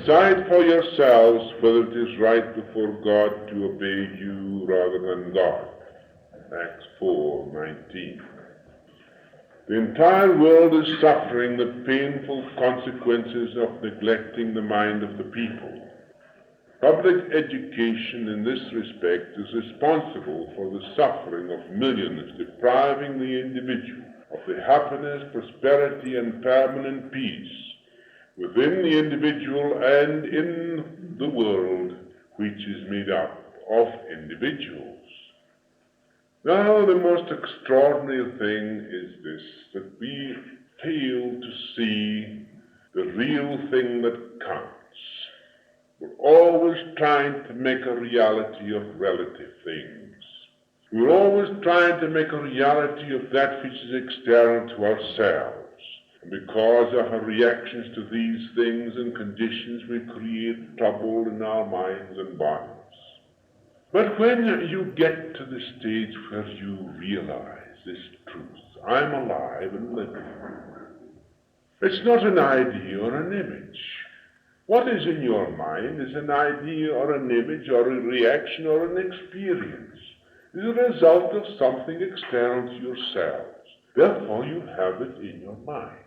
decide for yourselves whether it is right before God to obey you rather than God. Acts 4:19. The entire world is suffering the painful consequences of neglecting the mind of the people. Public education in this respect is responsible for the suffering of millions, depriving the individual of the happiness, prosperity, and permanent peace within the individual and in the world which is made up of individuals. Now, the most extraordinary thing is this, that we fail to see the real thing that counts. We're always trying to make a reality of relative things. We're always trying to make a reality of that which is external to ourselves. And because of our reactions to these things and conditions, we create trouble in our minds and bodies. But when you get to the stage where you realize this truth, I'm alive and living, it's not an idea or an image. What is in your mind is an idea or an image or a reaction or an experience. It is a result of something external to yourselves. Therefore, you have it in your mind.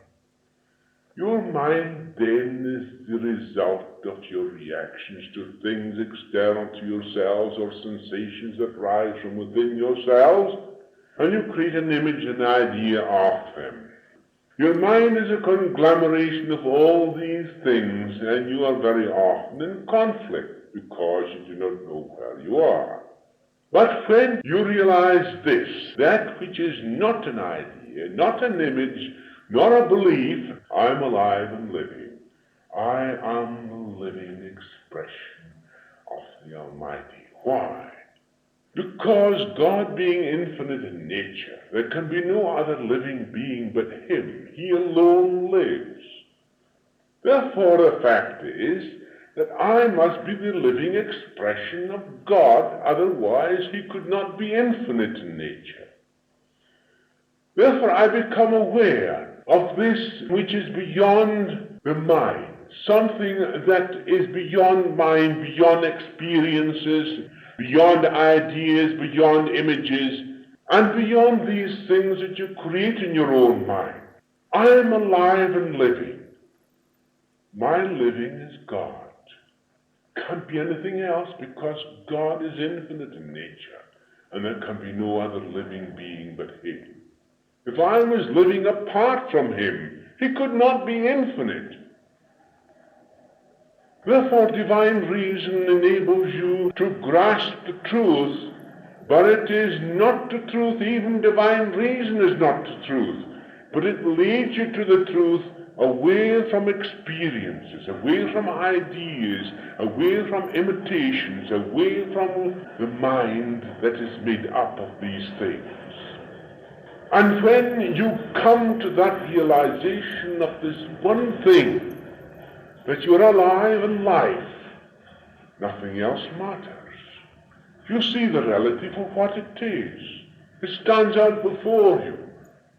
Your mind then is the result of your reactions to things external to yourselves or sensations that rise from within yourselves, and you create an image and idea of them. Your mind is a conglomeration of all these things, and you are very often in conflict because you do not know where you are. But when you realize this, that which is not an idea, not an image, not a belief, I'm alive and living. I am the living expression of the Almighty. Why? Because God being infinite in nature, there can be no other living being but Him. He alone lives. Therefore, the fact is that I must be the living expression of God, otherwise He could not be infinite in nature. Therefore, I become aware of this which is beyond the mind, something that is beyond mind, beyond experiences, beyond ideas, beyond images, and beyond these things that you create in your own mind. I am alive and living. My living is God. Can't be anything else because God is infinite in nature, and there can be no other living being but Him. If I was living apart from Him, He could not be infinite. Therefore, divine reason enables you to grasp the truth, but it is not the truth. Even divine reason is not the truth, but it leads you to the truth away from experiences, away from ideas, away from imitations, away from the mind that is made up of these things. And when you come to that realization of this one thing, that you are alive in life, nothing else matters. You see the relative of what it is. It stands out before you.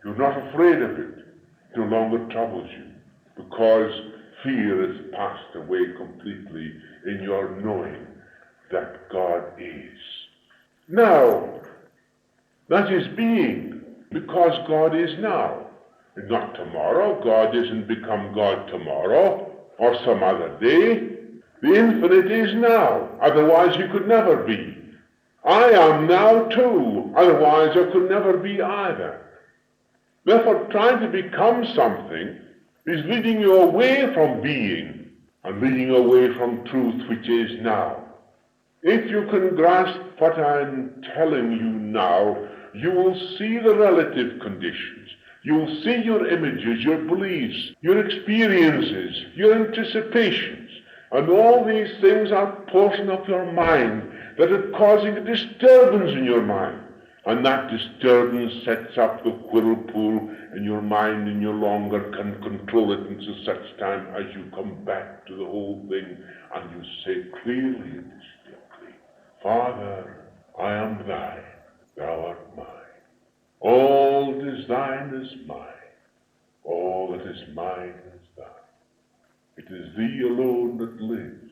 You're not afraid of it. It no longer troubles you, because fear has passed away completely in your knowing that God is. Now, that is being, because God is now. And not tomorrow. God isn't become God tomorrow or some other day. The infinite is now. Otherwise He could never be. I am now too. Otherwise I could never be either. Therefore, trying to become something is leading you away from being and leading away from truth which is now. If you can grasp what I'm telling you now, you will see the relative conditions. You will see your images, your beliefs, your experiences, your anticipations, and all these things are portion of your mind that are causing a disturbance in your mind. And that disturbance sets up the whirlpool in your mind, and you no longer can control it until such time as you come back to the whole thing and you say clearly and distinctly, Father, I am thine, thou art mine. All that is thine is mine. All that is mine is thine. It is thee alone that lives.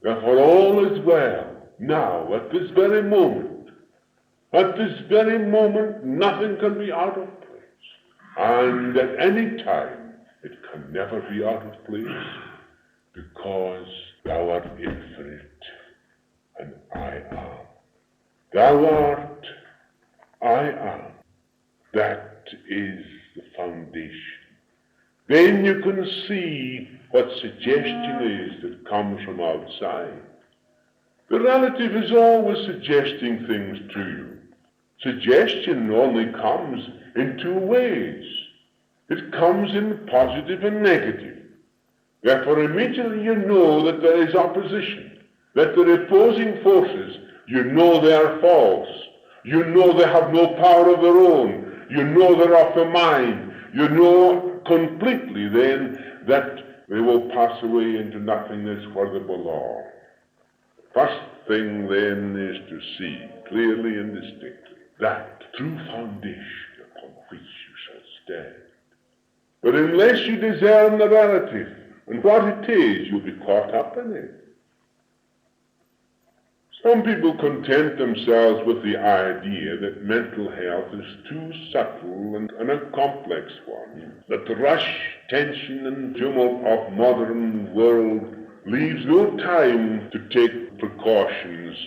Therefore all is well now, at this very moment. At this very moment, nothing can be out of place. And at any time, it can never be out of place, because thou art infinite, and I am. Thou art, I am. That is the foundation. Then you can see what suggestion is that comes from outside. The relative is always suggesting things to you. Suggestion only comes in two ways. It comes in positive and negative. Therefore, immediately you know that there is opposition, that there are opposing forces. You know they are false. You know they have no power of their own. You know they're off the mind. You know completely then that they will pass away into nothingness where they belong. First thing then is to see clearly and distinctly that true foundation upon which you shall stand. But unless you discern the relative and what it is, you'll be caught up in it. Some people content themselves with the idea that mental health is too subtle and a complex one, that the rush, tension, and tumult of modern world leaves no time to take precautions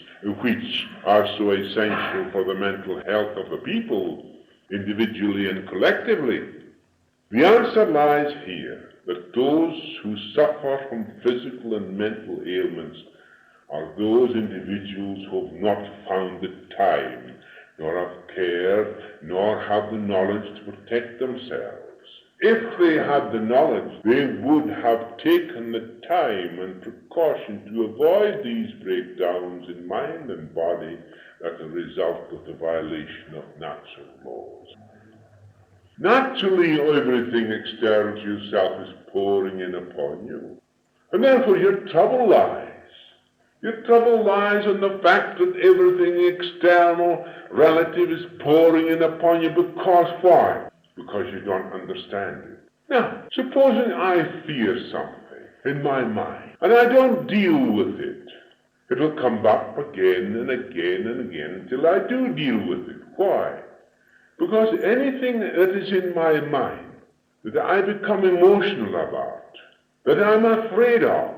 which are so essential for the mental health of the people, individually and collectively. The answer lies here, that those who suffer from physical and mental ailments are those individuals who have not found the time, nor have care, nor have the knowledge to protect themselves. If they had the knowledge, they would have taken the time and precaution to avoid these breakdowns in mind and body as a result of the violation of natural laws. Naturally, everything external to yourself is pouring in upon you, and therefore your trouble lies. Your trouble lies in the fact that everything external, relative, is pouring in upon you. Because why? Because you don't understand it. Now, supposing I fear something in my mind, and I don't deal with it, it will come up again and again and again until I do deal with it. Why? Because anything that is in my mind, that I become emotional about, that I'm afraid of,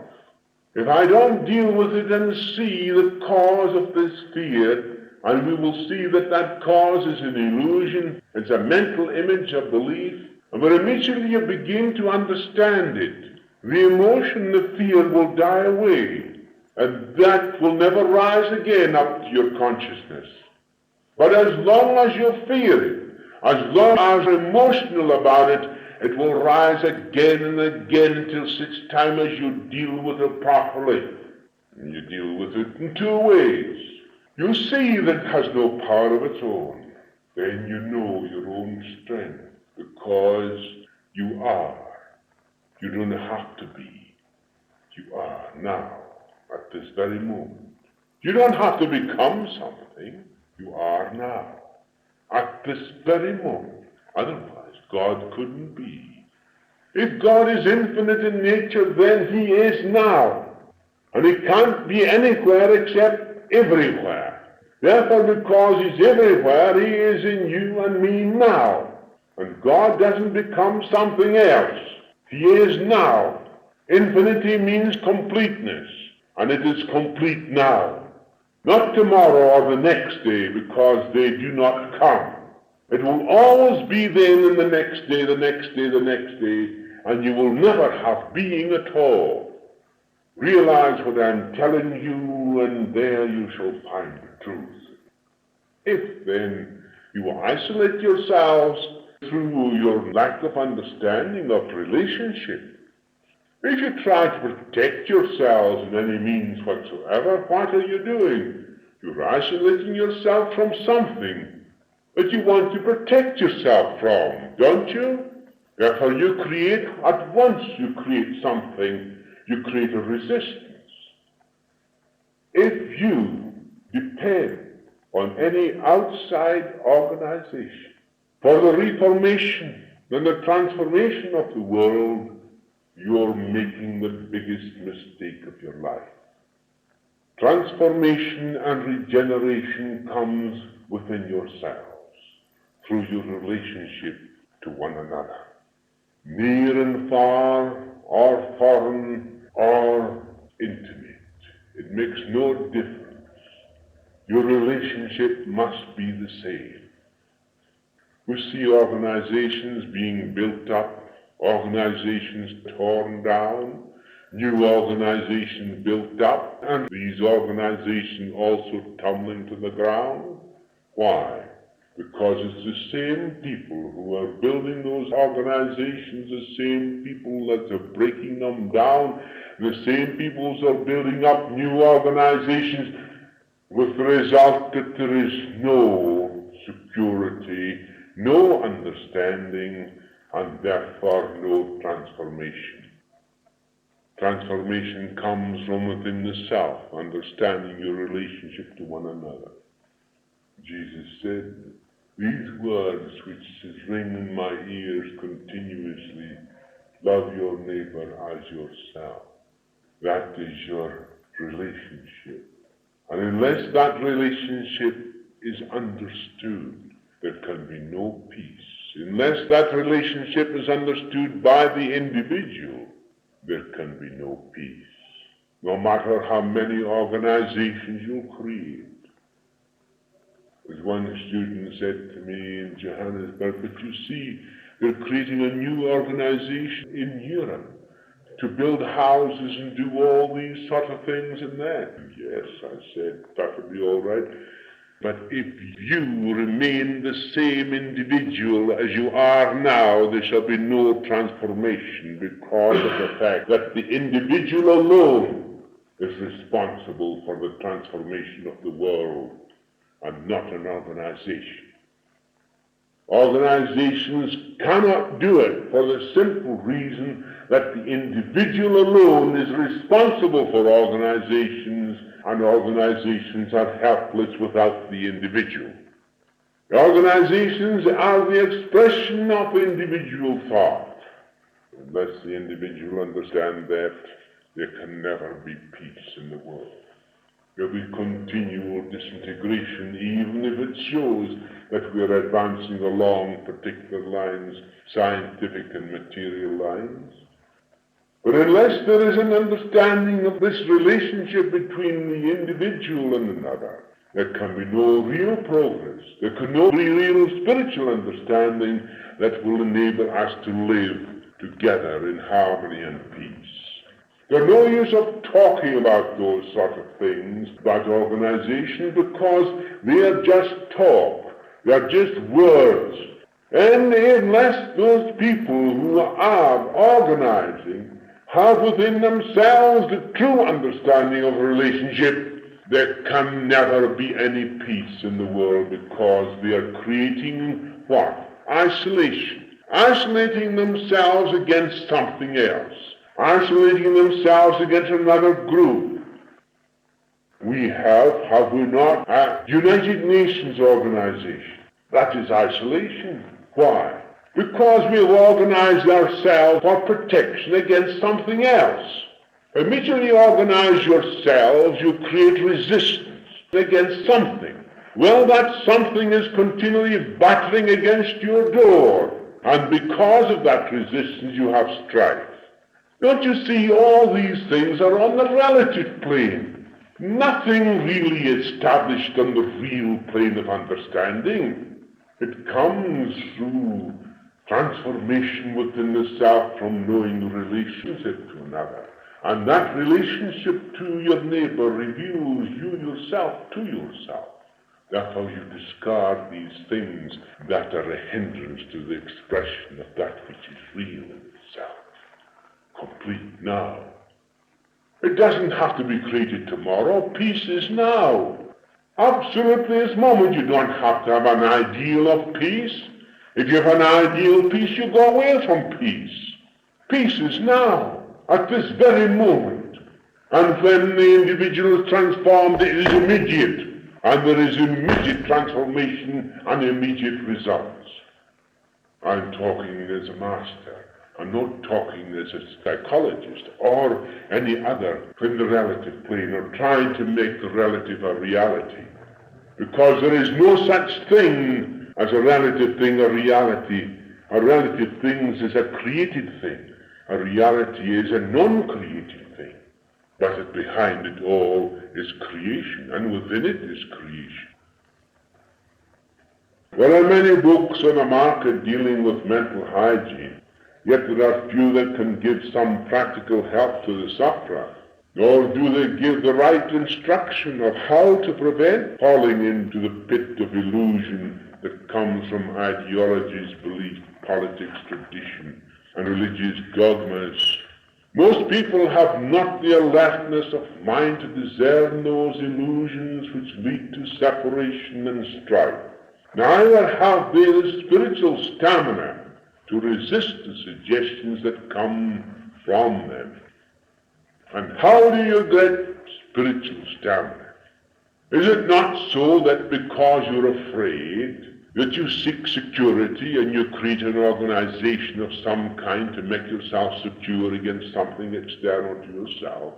if I don't deal with it and see the cause of this fear, and we will see that that cause is an illusion, it's a mental image, a belief, and when immediately you begin to understand it, the emotion, the fear will die away, and that will never rise again up to your consciousness. But as long as you fear it, as long as you're emotional about it, it will rise again and again until such time as you deal with it properly. And you deal with it in two ways. You see that it has no power of its own. Then you know your own strength, because you are. You don't have to be. You are now, at this very moment. You don't have to become something. You are now, at this very moment. Otherwise, God couldn't be. If God is infinite in nature, then he is now. And he can't be anywhere except everywhere. Therefore, because he's everywhere, he is in you and me now. And God doesn't become something else. He is now. Infinity means completeness. And it is complete now. Not tomorrow or the next day, because they do not come. It will always be then in the next day, the next day, the next day, and you will never have being at all. Realize what I'm telling you, and there you shall find the truth. If then you isolate yourselves through your lack of understanding of relationship, if you try to protect yourselves in any means whatsoever, what are you doing? You're isolating yourself from something that you want to protect yourself from, don't you? Therefore you create, at once you create something, you create a resistance. If you depend on any outside organization for the reformation and the transformation of the world, you're making the biggest mistake of your life. Transformation and regeneration comes within yourselves through your relationship to one another. Near and far, or foreign, or intimate, it makes no difference. Your relationship must be the same. We see organizations being built up, organizations torn down, new organizations built up, and these organizations also tumbling to the ground. Why? Because it's the same people who are building those organizations, the same people that are breaking them down, the same people who are building up new organizations, with the result that there is no security, no understanding, and therefore no transformation. Transformation comes from within the self, understanding your relationship to one another. Jesus said, these words which ring in my ears continuously, love your neighbor as yourself. That is your relationship. And unless that relationship is understood, there can be no peace. Unless that relationship is understood by the individual, there can be no peace. No matter how many organizations you create. As one student said to me in Johannesburg, but you see, they're creating a new organization in Europe to build houses and do all these sort of things and that. Yes, I said, that would be all right. But if you remain the same individual as you are now, there shall be no transformation because of the fact that the individual alone is responsible for the transformation of the world and not an organization. Organizations cannot do it for the simple reason that the individual alone is responsible for organizations, and organizations are helpless without the individual. The organizations are the expression of individual thought. Unless the individual understands that, there can never be peace in the world. There'll be continual disintegration, even if it shows that we are advancing along particular lines, scientific and material lines. But unless there is an understanding of this relationship between the individual and another, there can be no real progress. There can no real spiritual understanding that will enable us to live together in harmony and peace. There's no use of talking about those sort of things, about organization, because they are just talk. They are just words. And unless those people who are organizing have within themselves the true understanding of a relationship, there can never be any peace in the world, because they are creating what? Isolation. Isolating themselves against something else. Isolating themselves against another group. We have we not, a United Nations organization. That is isolation. Why? Because we have organized ourselves for protection against something else. Immediately you organize yourselves, you create resistance against something. Well, that something is continually battering against your door. And because of that resistance, you have strife. Don't you see, all these things are on the relative plane. Nothing really established on the real plane of understanding. It comes through transformation within the self from knowing the relationship to another. And that relationship to your neighbor reveals you yourself to yourself. Therefore you discard these things that are a hindrance to the expression of that which is real in itself. Complete now. It doesn't have to be created tomorrow. Peace is now. Absolutely this moment. You don't have to have an ideal of peace. If you have an ideal peace, you go away from peace. Peace is now, at this very moment. And when the individual is transformed, it is immediate. And there is immediate transformation and immediate results. I'm talking as a master. I'm not talking as a psychologist or any other in the relative plane or trying to make the relative a reality. Because there is no such thing as a relative thing, a reality. A relative thing is a created thing. A reality is a non-created thing. But behind it all is creation, and within it is creation. There are many books on the market dealing with mental hygiene, yet there are few that can give some practical help to the sufferer, nor do they give the right instruction of how to prevent falling into the pit of illusion that comes from ideologies, belief, politics, tradition, and religious dogmas. Most people have not the alertness of mind to discern those illusions which lead to separation and strife. Neither have they the spiritual stamina to resist the suggestions that come from them. And how do you get spiritual stamina? Is it not so that because you're afraid that you seek security and you create an organization of some kind to make yourself secure against something external to yourself?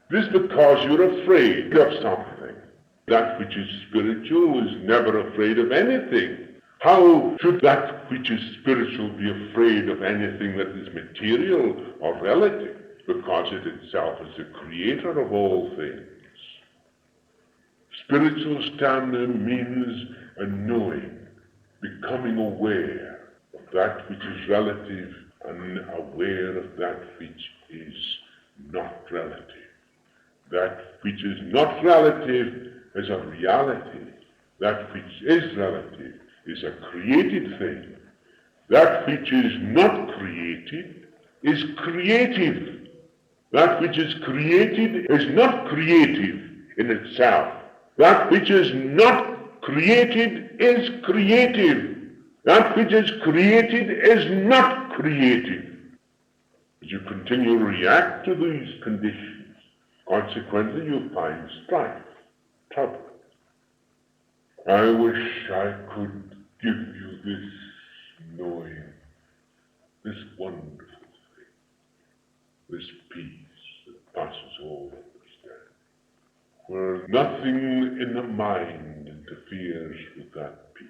This is because you're afraid of something. That which is spiritual is never afraid of anything. How should that which is spiritual be afraid of anything that is material or relative? Because it itself is the creator of all things. Spiritual stamina means a knowing, becoming aware of that which is relative and aware of that which is not relative. That which is not relative is a reality. That which is relative is a created thing. That which is not created is creative. That which is created is not creative in itself. That which is not created is creative. That which is created is not creative. As you continue to react to these conditions, consequently you find strife, trouble. I wish I could give you this knowing, this wonderful thing, this peace that passes all understanding, where nothing in the mind interferes with that peace.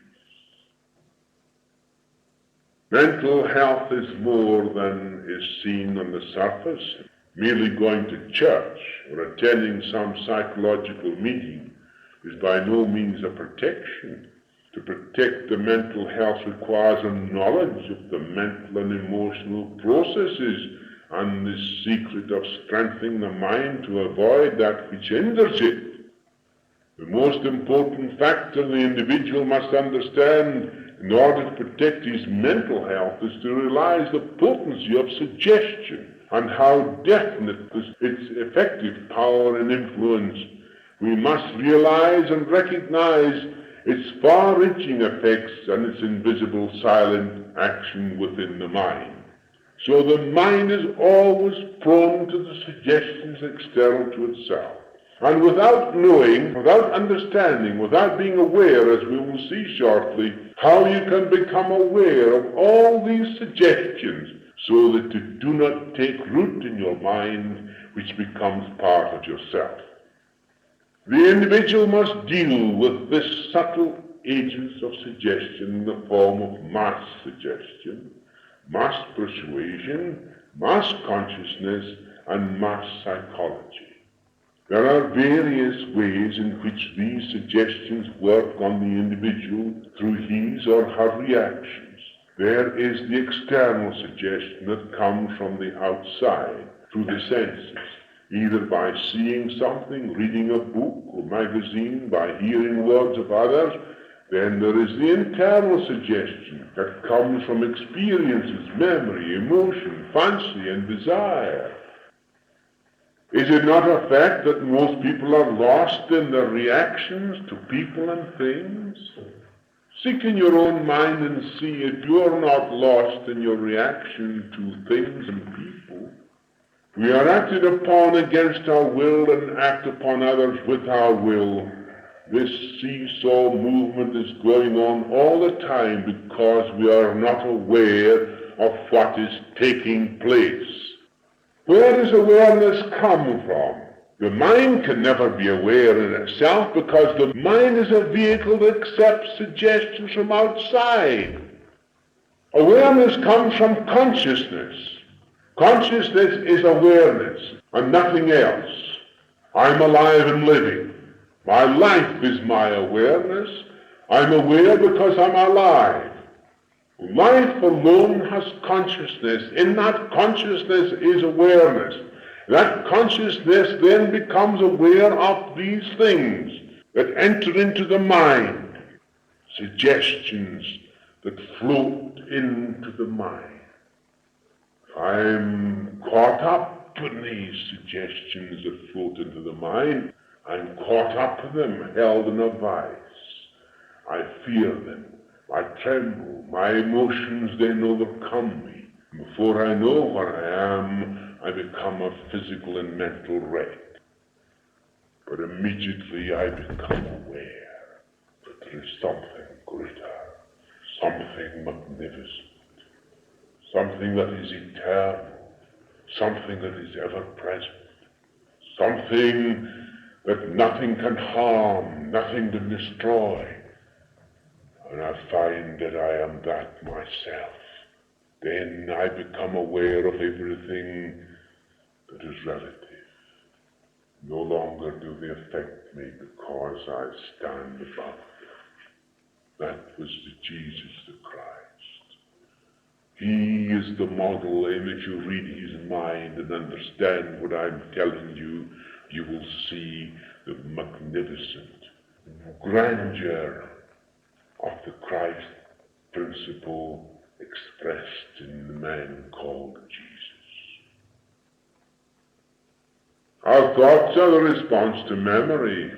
Mental health is more than is seen on the surface. Merely going to church or attending some psychological meeting is by no means a protection. To protect the mental health requires a knowledge of the mental and emotional processes and the secret of strengthening the mind to avoid that which hinders it. The most important factor the individual must understand in order to protect his mental health is to realize the potency of suggestion and how definite its effective power and influence. We must realize and recognize its far-reaching effects and its invisible silent action within the mind. So the mind is always prone to the suggestions external to itself. And without knowing, without understanding, without being aware, as we will see shortly, how you can become aware of all these suggestions so that they do not take root in your mind, which becomes part of yourself. The individual must deal with this subtle agents of suggestion in the form of mass suggestion, mass persuasion, mass consciousness, and mass psychology. There are various ways in which these suggestions work on the individual through his or her reactions. There is the external suggestion that comes from the outside, through the senses, either by seeing something, reading a book or magazine, by hearing words of others. Then there is the internal suggestion that comes from experiences, memory, emotion, fancy, and desire. Is it not a fact that most people are lost in their reactions to people and things? Seek in your own mind and see if you are not lost in your reaction to things and people. We are acted upon against our will and act upon others with our will. This seesaw movement is going on all the time because we are not aware of what is taking place. Where does awareness come from? The mind can never be aware in itself because the mind is a vehicle that accepts suggestions from outside. Awareness comes from consciousness. Consciousness is awareness and nothing else. I'm alive and living. My life is my awareness. I'm aware because I'm alive. Life alone has consciousness. In that consciousness is awareness. That consciousness then becomes aware of these things that enter into the mind, suggestions that float into the mind. I'm caught up in these suggestions that float into the mind. I'm caught up in them, held in a vice. I fear them. I tremble. My emotions then overcome me. Before I know what I am, I become a physical and mental wreck. But immediately I become aware that there is something greater, something magnificent, something that is eternal, something that is ever present, something that nothing can harm, nothing can destroy. And I find that I am that myself. Then I become aware of everything that is relative. No longer do they affect me because I stand above them. That was the Jesus the Christ. He is the model, and if you read his mind and understand what I'm telling you, you will see the magnificent grandeur of the Christ principle expressed in the man called Jesus. Our thoughts are the response to memory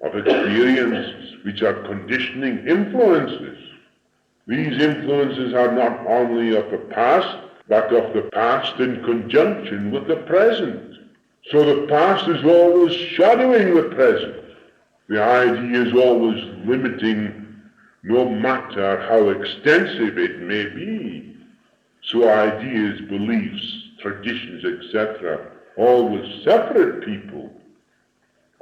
of experiences which are conditioning influences. These influences are not only of the past, but of the past in conjunction with the present. So the past is always shadowing the present. The idea is always limiting, no matter how extensive it may be. So ideas, beliefs, traditions, etc., always separate people.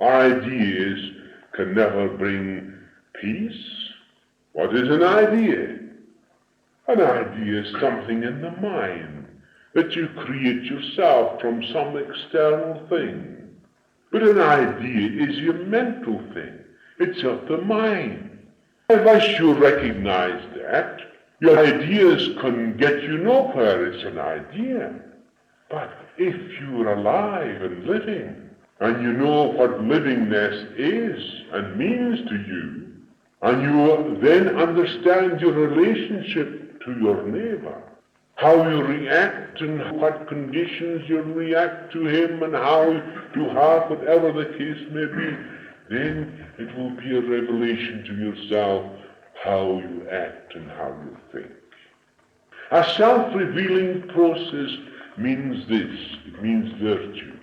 Ideas can never bring peace. What is an idea? An idea is something in the mind that you create yourself from some external thing. But an idea is your mental thing. It's of the mind. Unless you recognize that, your ideas can get you nowhere. It's an idea. But if you're alive and living, and you know what livingness is and means to you, and you then understand your relationship to your neighbor, how you react and what conditions you react to him and how you have, whatever the case may be, then it will be a revelation to yourself how you act and how you think. A self-revealing process means this. It means virtue.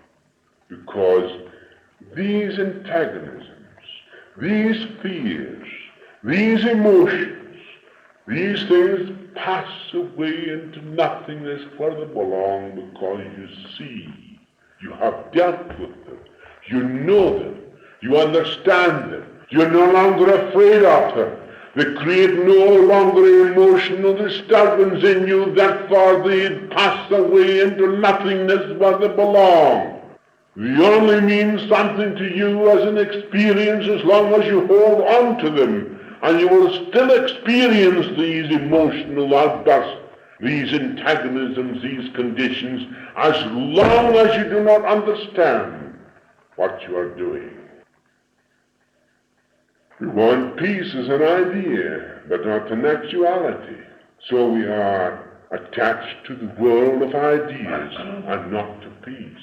Because these antagonisms, these fears, these emotions, these things pass away into nothingness where they belong because you see, you have dealt with them, you know them, you understand them, you're no longer afraid of them. They create no longer emotional disturbance in you, therefore they pass away into nothingness where they belong. They only mean something to you as an experience as long as you hold on to them, and you will still experience these emotional outbursts, these antagonisms, these conditions, as long as you do not understand what you are doing. We want peace as an idea, but not an actuality. So we are attached to the world of ideas and not to peace.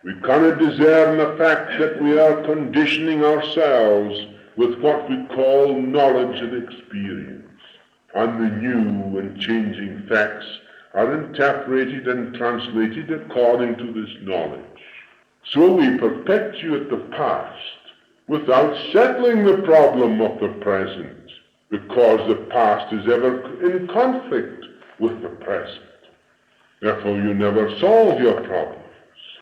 We cannot discern the fact that we are conditioning ourselves with what we call knowledge and experience. And the new and changing facts are interpreted and translated according to this knowledge. So we perpetuate the past without settling the problem of the present, because the past is ever in conflict with the present. Therefore, you never solve your problems,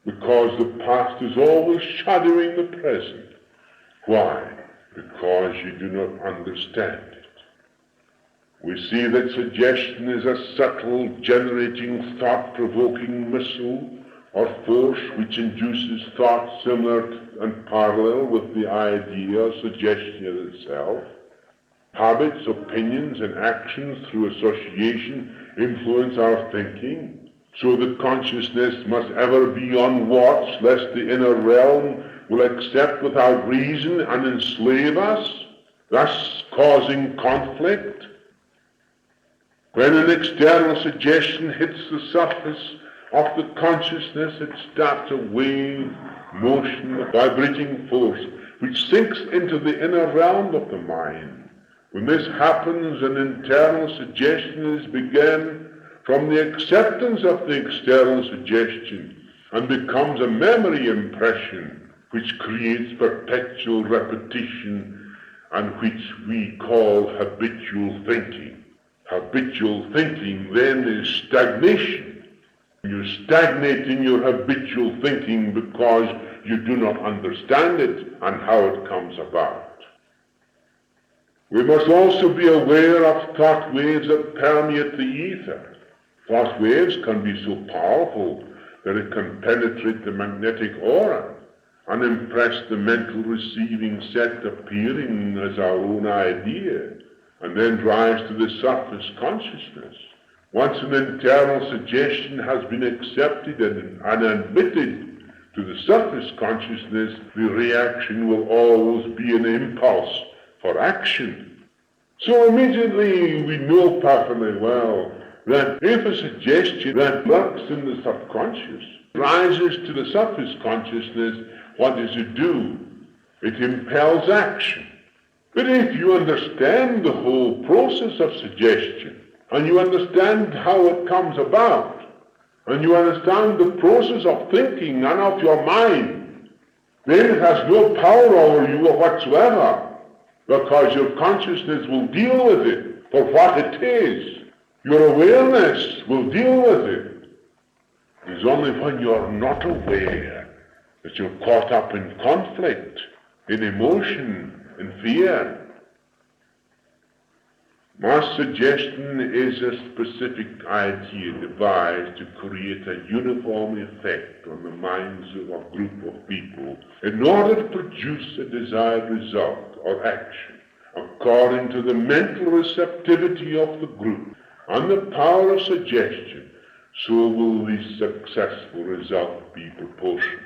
because the past is always shadowing the present. Why? Because you do not understand it. We see that suggestion is a subtle, generating, thought-provoking missile or force which induces thought similar and parallel with the idea or suggestion itself. Habits, opinions, and actions through association influence our thinking, so that consciousness must ever be on watch lest the inner realm will accept without reason and enslave us, thus causing conflict. When an external suggestion hits the surface of the consciousness, it starts a wave, motion, a vibrating force, which sinks into the inner realm of the mind. When this happens, an internal suggestion is begun from the acceptance of the external suggestion and becomes a memory impression which creates perpetual repetition and which we call habitual thinking. Habitual thinking then is stagnation. You stagnate in your habitual thinking because you do not understand it and how it comes about. We must also be aware of thought waves that permeate the ether. Thought waves can be so powerful that it can penetrate the magnetic aura and impress the mental receiving set appearing as our own idea, and then rise to the surface consciousness. Once an internal suggestion has been accepted and admitted to the surface consciousness, the reaction will always be an impulse for action. So immediately we know perfectly well that if a suggestion that lurks in the subconscious rises to the surface consciousness, what does it do? It impels action. But if you understand the whole process of suggestion, and you understand how it comes about, and you understand the process of thinking and of your mind, then it has no power over you whatsoever, because your consciousness will deal with it for what it is. Your awareness will deal with it. It is only when you are not aware that you're caught up in conflict, in emotion, in fear. Mass suggestion is a specific idea devised to create a uniform effect on the minds of a group of people in order to produce a desired result or action according to the mental receptivity of the group and the power of suggestion. So will the successful result be proportionate.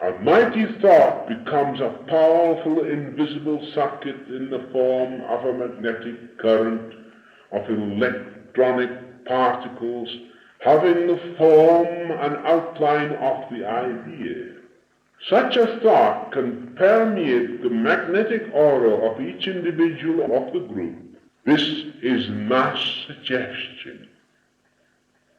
A mighty thought becomes a powerful invisible circuit in the form of a magnetic current of electronic particles having the form and outline of the idea. Such a thought can permeate the magnetic aura of each individual of the group. This is mass suggestion.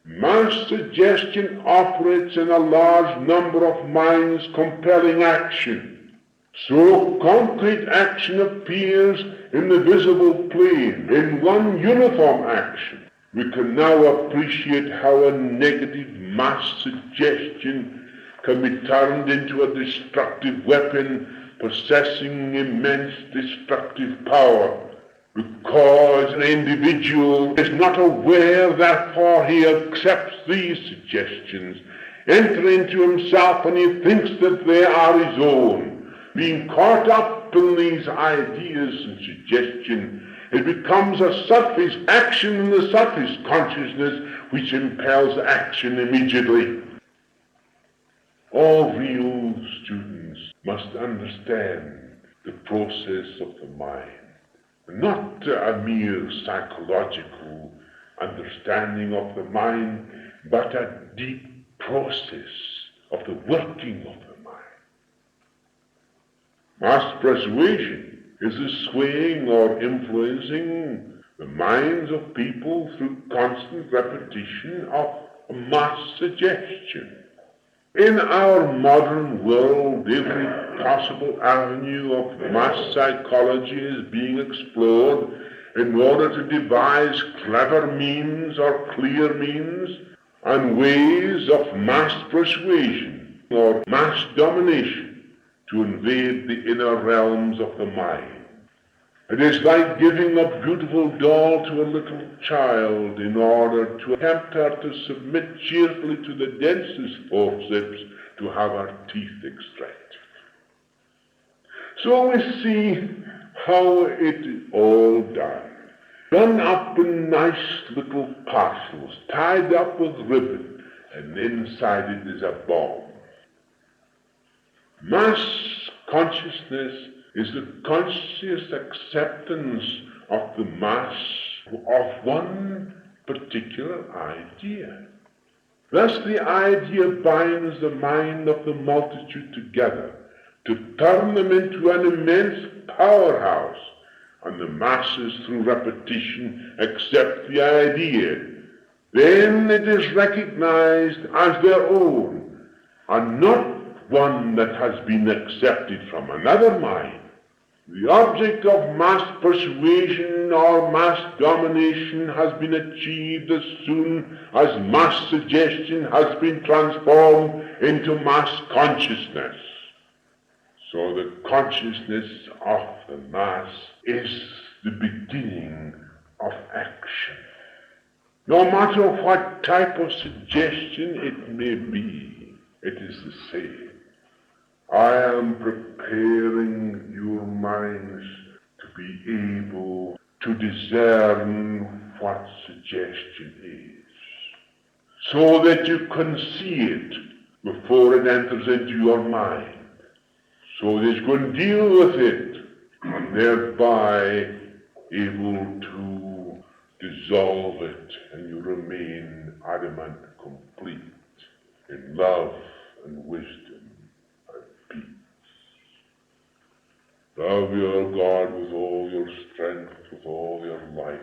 Mass suggestion operates in a large number of minds, compelling action. So concrete action appears in the visible plane, in one uniform action. We can now appreciate how a negative mass suggestion can be turned into a destructive weapon possessing immense destructive power. Because an individual is not aware, therefore he accepts these suggestions, enter into himself, and he thinks that they are his own. Being caught up in these ideas and suggestion, it becomes a surface action in the surface consciousness which impels action immediately. All real students must understand the process of the mind. Not a mere psychological understanding of the mind, but a deep process of the working of the mind. Mass persuasion is the swaying or influencing the minds of people through constant repetition of mass suggestion. In our modern world, every possible avenue of mass psychology is being explored in order to devise clever means or clear means and ways of mass persuasion or mass domination to invade the inner realms of the mind. It is like giving a beautiful doll to a little child in order to tempt her to submit cheerfully to the dentist's forceps to have her teeth extracted. So we see how it is all done up in nice little parcels, tied up with ribbon, and inside it is a bomb. Mass consciousness is the conscious acceptance of the mass of one particular idea. Thus the idea binds the mind of the multitude together to turn them into an immense powerhouse, and the masses through repetition accept the idea. Then it is recognized as their own, and not one that has been accepted from another mind. The object of mass persuasion or mass domination has been achieved as soon as mass suggestion has been transformed into mass consciousness. So the consciousness of the mass is the beginning of action. No matter what type of suggestion it may be, it is the same. I am preparing your minds to be able to discern what suggestion is, so that you can see it before it enters into your mind, so that you can deal with it, and thereby able to dissolve it, and you remain adamant, complete in love and wisdom. Love your God with all your strength, with all your life,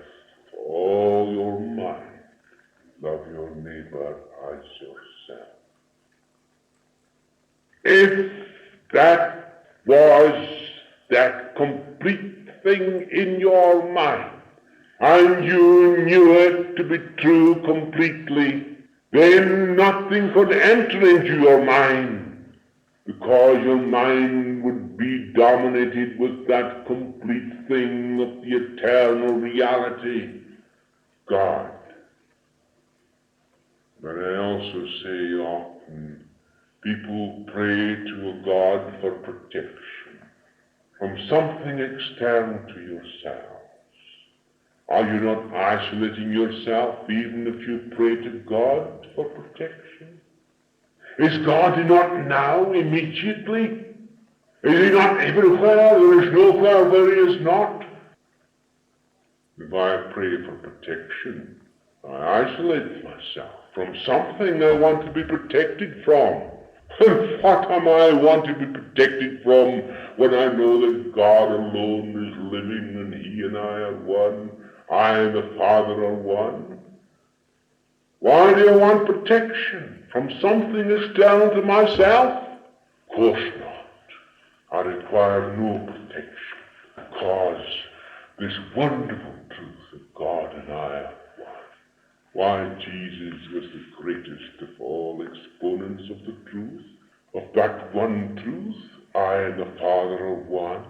with all your mind. Love your neighbor as yourself. If that was that complete thing in your mind, and you knew it to be true completely, then nothing could enter into your mind, because your mind would be dominated with that complete thing of the eternal reality, God. But I also say often, people pray to a God for protection from something external to yourselves. Are you not isolating yourself even if you pray to God for protection? Is God not now, immediately? Is he not everywhere? There is nowhere where he is not. If I pray for protection, I isolate myself from something I want to be protected from. And what am I want to be protected from when I know that God alone is living and he and I are one? I and the Father are one. Why do you want protection from something external to myself? Of course not. I require no protection, because this wonderful truth that God and I are one. Why, Jesus was the greatest of all exponents of the truth, of that one truth, I and the Father are one.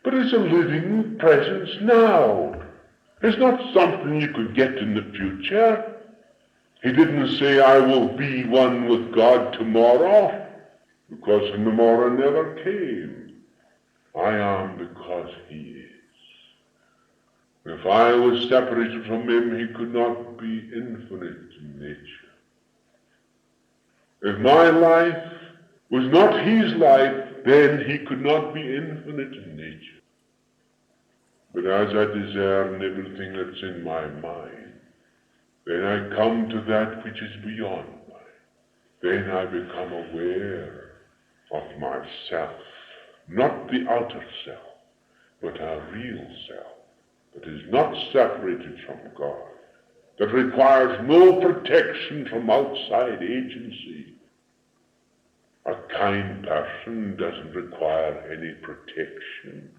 But it's a living presence now. It's not something you could get in the future. He didn't say, I will be one with God tomorrow, because the tomorrow never came. I am because he is. If I was separated from him, he could not be infinite in nature. If my life was not his life, then he could not be infinite in nature. But as I discern everything that's in my mind, then I come to that which is beyond mind. Then I become aware of myself, not the outer self, but a real self that is not separated from God, that requires no protection from outside agency. A kind person doesn't require any protection.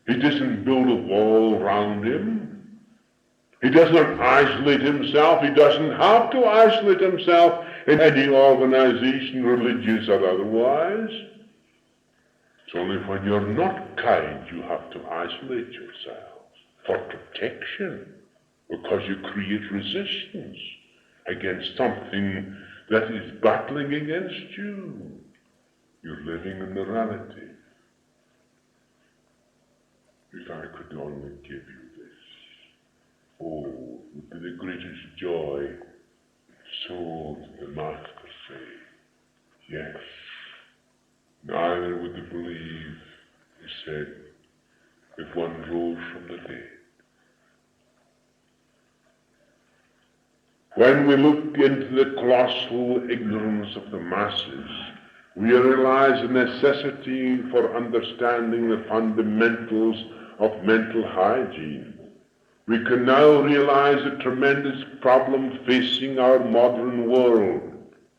He doesn't build a wall round him. He does not isolate himself. He doesn't have to isolate himself in any organization, religious or otherwise. It's only when you're not kind you have to isolate yourself for protection, because you create resistance against something that is battling against you. You're living in the relative. If I could only give you this, oh, it would be the greatest joy. So did the Master say, yes. Neither would they believe, he said, if one rose from the dead. When we look into the colossal ignorance of the masses, we realize the necessity for understanding the fundamentals of mental hygiene. We can now realize the tremendous problem facing our modern world,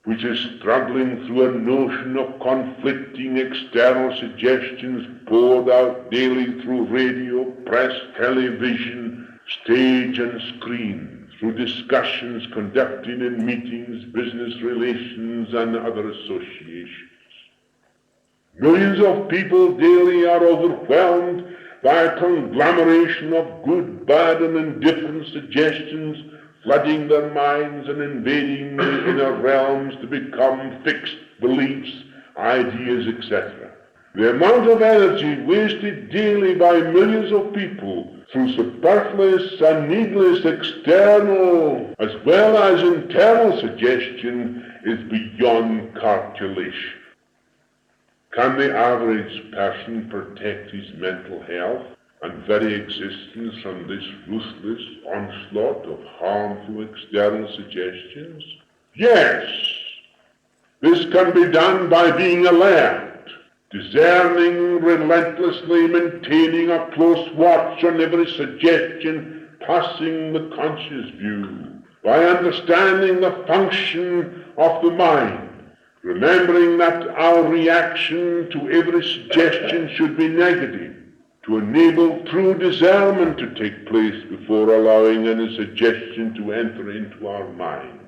which is struggling through a notion of conflicting external suggestions poured out daily through radio, press, television, stage and screen, through discussions conducted in meetings, business relations, and other associations. Millions of people daily are overwhelmed by a conglomeration of good, bad, and indifferent suggestions flooding their minds and invading the inner realms to become fixed beliefs, ideas, etc. The amount of energy wasted daily by millions of people through superfluous and needless external as well as internal suggestion is beyond calculation. Can the average person protect his mental health and very existence from this ruthless onslaught of harmful external suggestions? Yes. This can be done by being alert, discerning relentlessly, maintaining a close watch on every suggestion passing the conscious view, by understanding the function of the mind, remembering that our reaction to every suggestion should be negative, to enable true discernment to take place before allowing any suggestion to enter into our minds.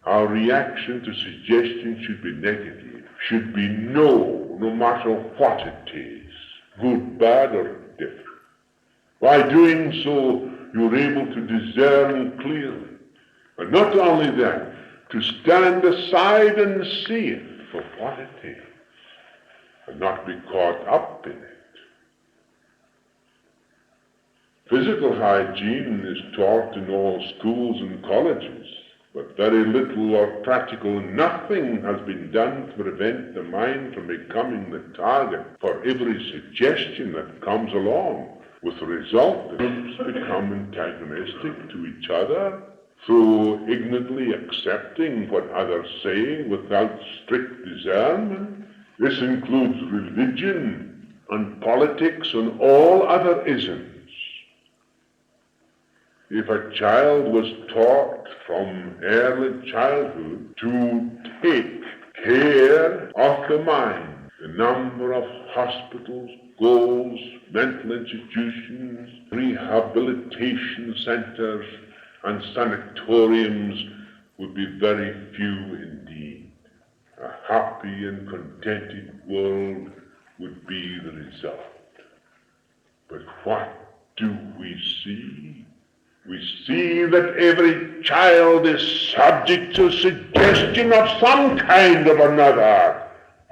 Our reaction to suggestion should be negative, should be no matter what it is, good, bad, or different. By doing so, you're able to discern clearly. And not only that, to stand aside and see it for what it is, and not be caught up in it. Physical hygiene is taught in all schools and colleges, but very little or practical nothing has been done to prevent the mind from becoming the target for every suggestion that comes along, with the result that groups become antagonistic to each other, through ignorantly accepting what others say without strict discernment. This includes religion and politics and all other isms. If a child was taught from early childhood to take care of the mind, the number of hospitals, schools, mental institutions, rehabilitation centers, and sanatoriums would be very few indeed. A happy and contented world would be the result. But what do we see? We see that every child is subject to suggestion of some kind of another,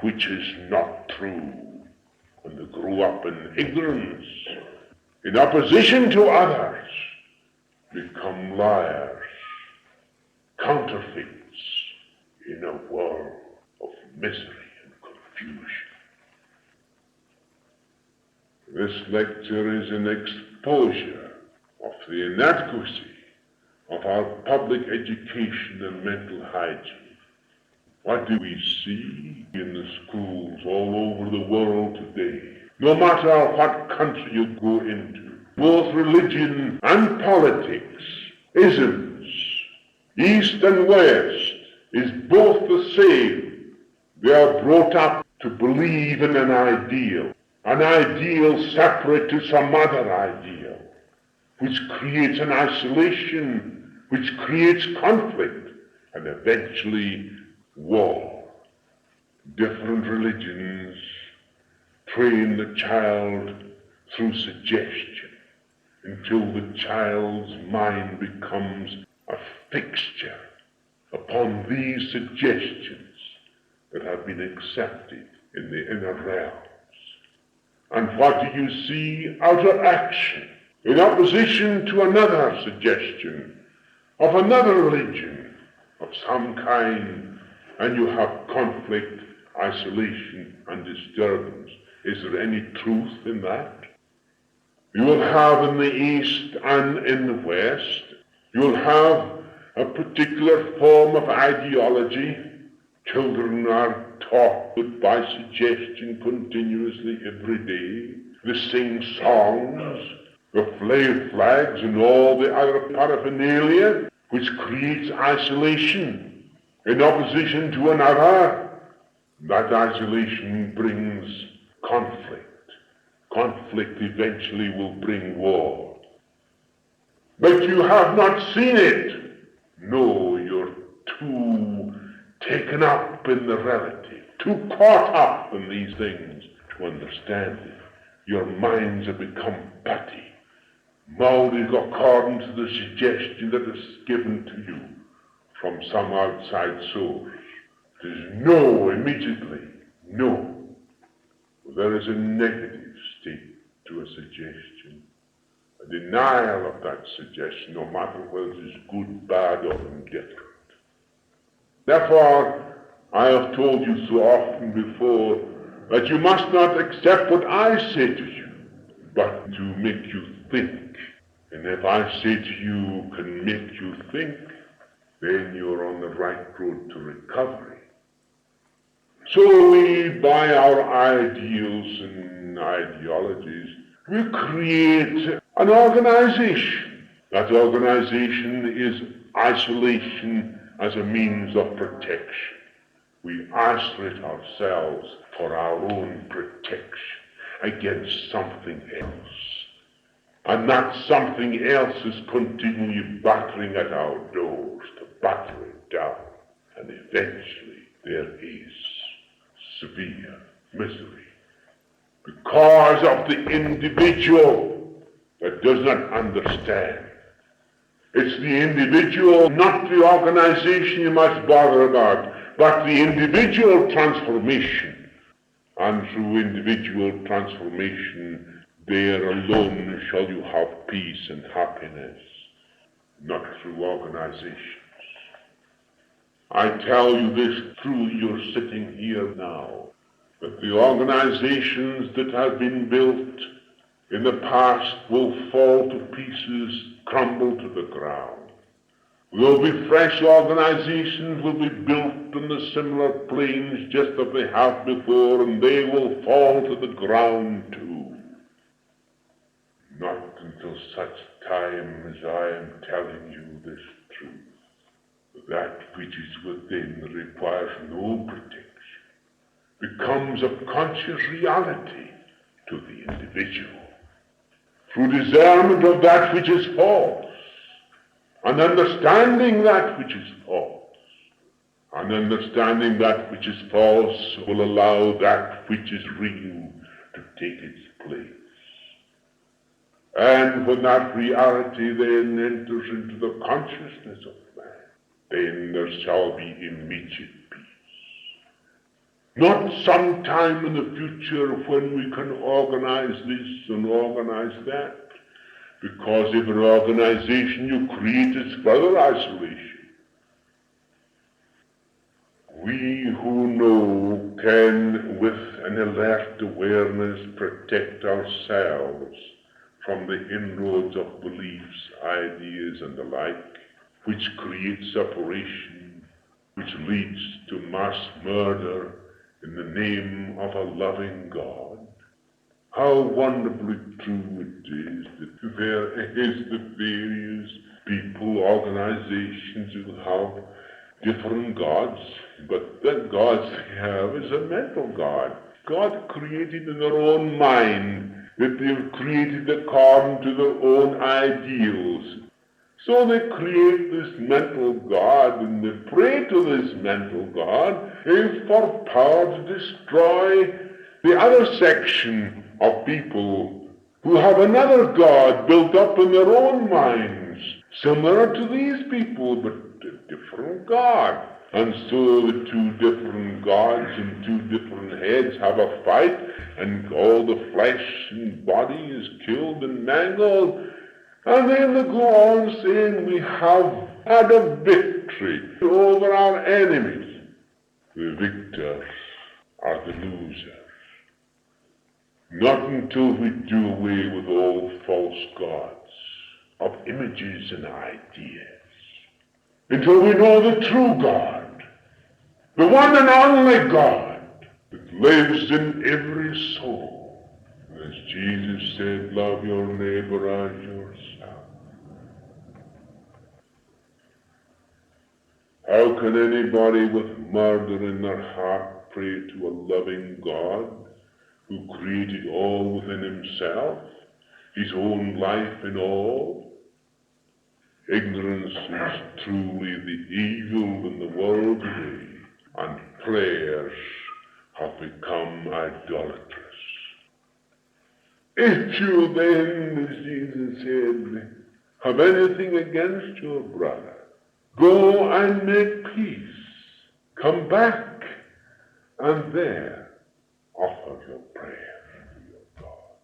which is not true. And they grow up in ignorance, in opposition to others, become liars, counterfeits in a world of misery and confusion. This lecture is an exposure of the inadequacy of our public education and mental hygiene. What do we see in the schools all over the world today? No matter what country you go into, both religion and politics, isms, east and west, is both the same. They are brought up to believe in an ideal, an ideal separate to some other ideal, which creates an isolation, which creates conflict, and eventually war. Different religions train the child through suggestion until the child's mind becomes a fixture upon these suggestions that have been accepted in the inner realms. And what do you see? Outer action in opposition to another suggestion of another religion of some kind, and you have conflict, isolation, and disturbance. Is there any truth in that? You will have in the East and in the West, you will have a particular form of ideology. Children are taught by suggestion continuously every day. They sing songs, the flags and all the other paraphernalia, which creates isolation in opposition to another. That isolation brings conflict. Conflict eventually will bring war. But you have not seen it. No, you're too taken up in the relative, too caught up in these things to understand it. Your minds have become petty, molded according to the suggestion that is given to you from some outside source. It is no immediately, no. There is a negative state to a suggestion, a denial of that suggestion, no matter whether it is good, bad, or indifferent. Therefore, I have told you so often before that you must not accept what I say to you, but to make you think. And if I say to you can make you think, then you're on the right road to recovery. So we, by our ideals and ideologies, we create an organization. That organization is isolation as a means of protection. We isolate ourselves for our own protection against something else. And that something else is continually battering at our doors to batter it down. And eventually there is severe misery because of the individual that does not understand. It's the individual, not the organization you must bother about, but the individual transformation. And through individual transformation, there alone shall you have peace and happiness, not through organizations. I tell you this through your sitting here now, that the organizations that have been built in the past will fall to pieces, crumble to the ground. There will be fresh organizations will be built on the similar planes just as they have before, and they will fall to the ground too. Not until such time as I am telling you this truth. That which is within that requires no protection becomes a conscious reality to the individual. Through discernment of that which is false, and understanding that which is false, and understanding that which is false will allow that which is real to take its place. And when that reality then enters into the consciousness of man, then there shall be immediate peace. Not sometime in the future when we can organize this and organize that, because if an organization you create is further isolation. We who know can, with an alert awareness, protect ourselves from the inroads of beliefs, ideas, and the like, which create separation, which leads to mass murder in the name of a loving God. How wonderfully true it is that there is the various people, organizations who have different gods, but the gods they have is a mental God. God created in their own mind, that they've created according to their own ideals. So they create this mental God, and they pray to this mental God for power to destroy the other section of people who have another God built up in their own minds, similar to these people, but a different God. And so the two different gods and two different heads have a fight, and all the flesh and body is killed and mangled. And then they go on saying, we have had a victory over our enemies. The victors are the losers. Not until we do away with all false gods of images and ideas. Until we know the true God, the one and only God that lives in every soul. As Jesus said, love your neighbor as yourself. How can anybody with murder in their heart pray to a loving God who created all within himself, his own life in all? Ignorance is truly the evil in the world today, and prayers have become idolatrous. If you then, as Jesus said, have anything against your brother, go and make peace. Come back, and there offer your prayer to your God.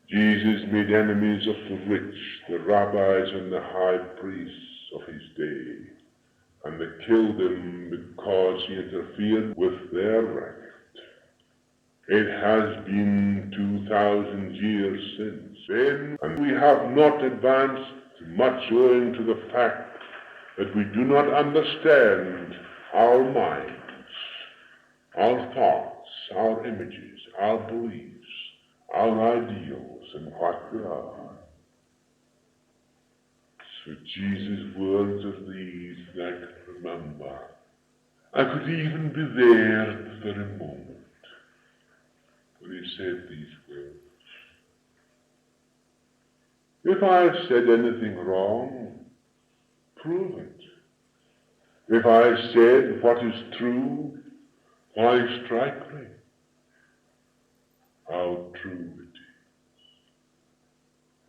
Jesus made enemies of the rich, the rabbis and the high priests of his day, and they killed him because he interfered with their right. It has been 2,000 years since then, and we have not advanced much owing to the fact that we do not understand our minds, our thoughts, our images, our beliefs, our ideals, and what they are. So Jesus' words are these that I can remember. I could even be there at the very moment when he said these words. If I have said anything wrong, prove it. If I have said what is true, why strike me? How true it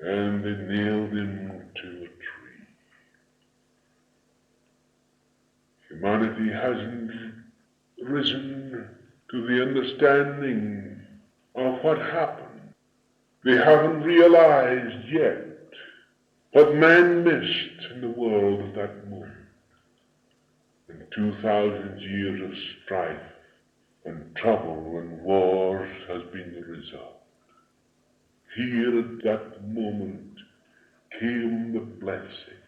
is. And they nailed him to a tree. Humanity hasn't risen to the understanding of what happened. They haven't realized yet what man missed in the world at that moment. And 2,000 years of strife and trouble and wars has been the result. Here at that moment came the blessing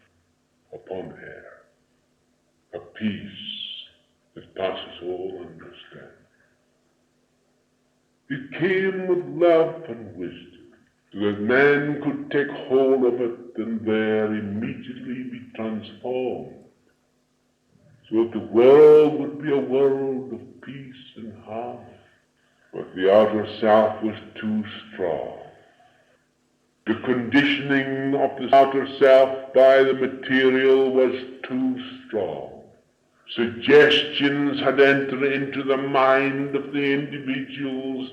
upon her, a peace that passes all understanding. It came with love and wisdom, so that man could take hold of it and there immediately be transformed, so that the world would be a world of peace and harmony. But the outer self was too strong. The conditioning of the outer self by the material was too strong. Suggestions had entered into the mind of the individuals,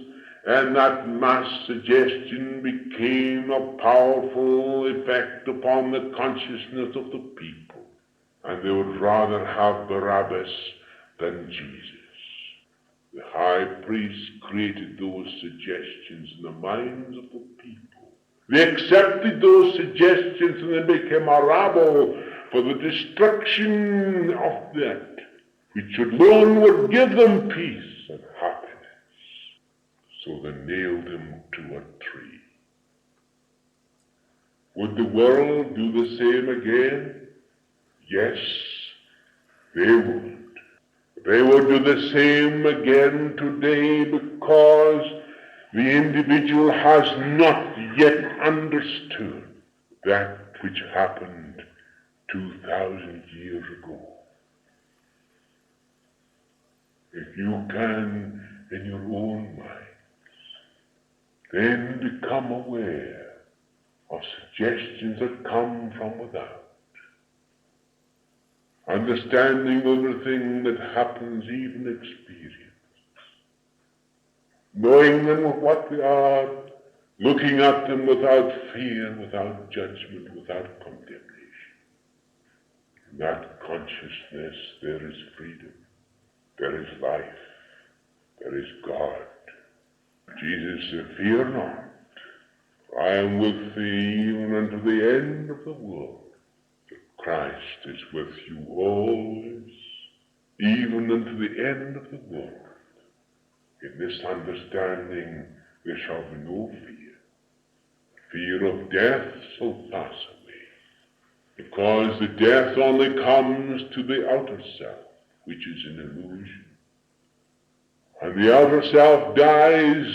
and that mass suggestion became a powerful effect upon the consciousness of the people. And they would rather have Barabbas than Jesus. The high priest created those suggestions in the minds of the people. They accepted those suggestions and they became a rabble for the destruction of that which alone would give them peace and happiness. So they nailed him to a tree. Would the world do the same again? Yes, they would. They would do the same again today because the individual has not yet understood that which happened 2,000 years ago. if you can, in your own minds, then become aware of suggestions that come from without, understanding everything that happens, even experience, knowing them for what they are, looking at them without fear, without judgment, without condemnation. In that consciousness there is freedom, there is life, there is God. Jesus said, "Fear not, for I am with thee even unto the end of the world." Christ is with you always, even unto the end of the world. In this understanding there shall be no fear. Fear of death shall pass away, because the death only comes to the outer self, which is an illusion. And the outer self dies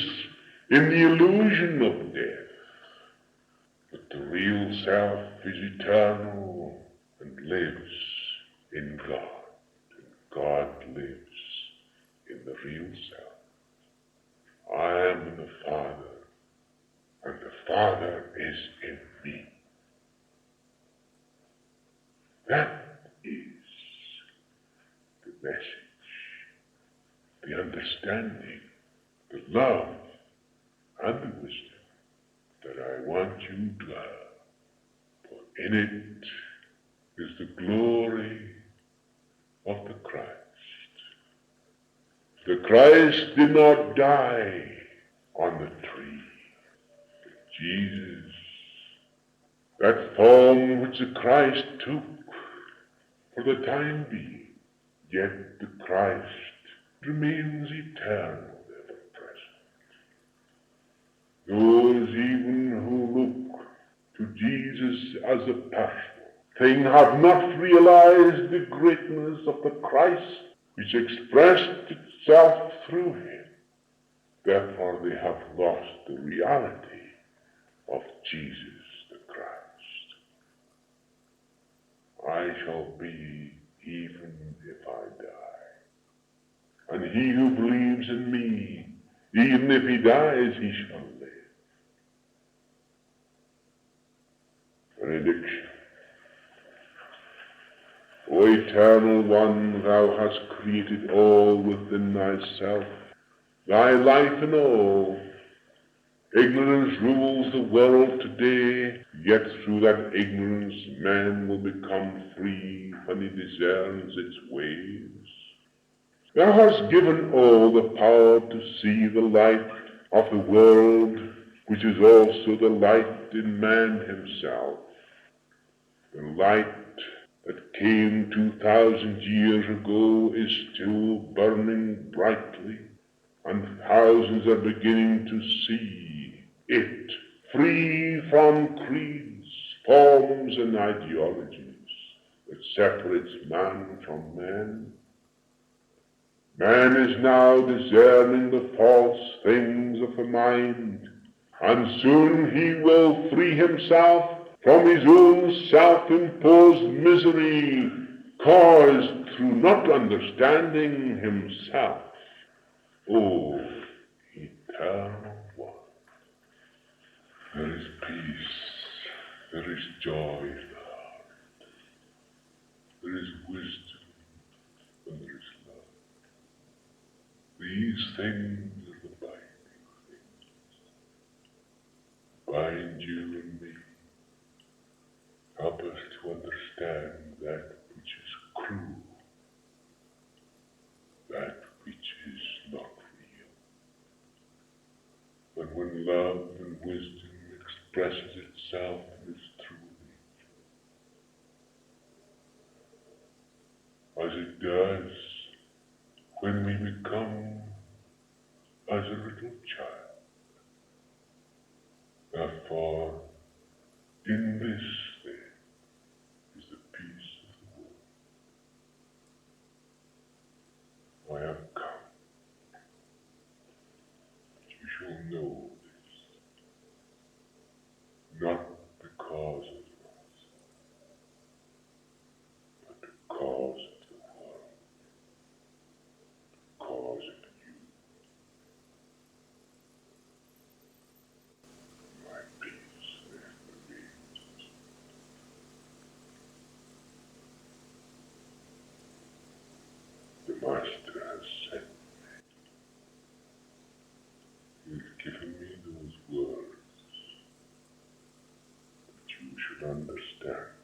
in the illusion of death. But the real self is eternal and lives in God. And God lives in the real self. I am in the Father, and the Father is in me. That is the message, the understanding, the love, and the wisdom that I want you to have. For in it is the glory of the Christ. The Christ did not die on the tree. Jesus, that form which the Christ took for the time being, yet the Christ remains eternal, ever present. Those even who look to Jesus as a personal thing have not realized the greatness of the Christ which expressed itself through him. Therefore they have lost the reality of Jesus the Christ. I shall be even if I die. And he who believes in me, even if he dies, he shall live. Benediction. O Eternal One, thou hast created all within thyself, thy life in all. Ignorance rules the world today, yet through that ignorance man will become free when he discerns its ways. Thou hast given all the power to see the light of the world, which is also the light in man himself. The light that came 2,000 years ago is still burning brightly, and thousands are beginning to see it, free from creeds, forms, and ideologies that separates man from man. Man is now discerning the false things of the mind, and soon he will free himself from his own self-imposed misery caused through not understanding himself. O Eternal One, there is peace, there is joy in the heart, there is wisdom, and there is love. These things are the binding things. Bind you and me. Help us to understand that which is cruel, that which is not real. But when love and wisdom expresses itself in its true nature, as it does when we become as a little child. Therefore, in this thing is the peace of the world. I have come that you shall know this, not because of us, but because of the world. Master has sent me. He has given me those words that you should understand.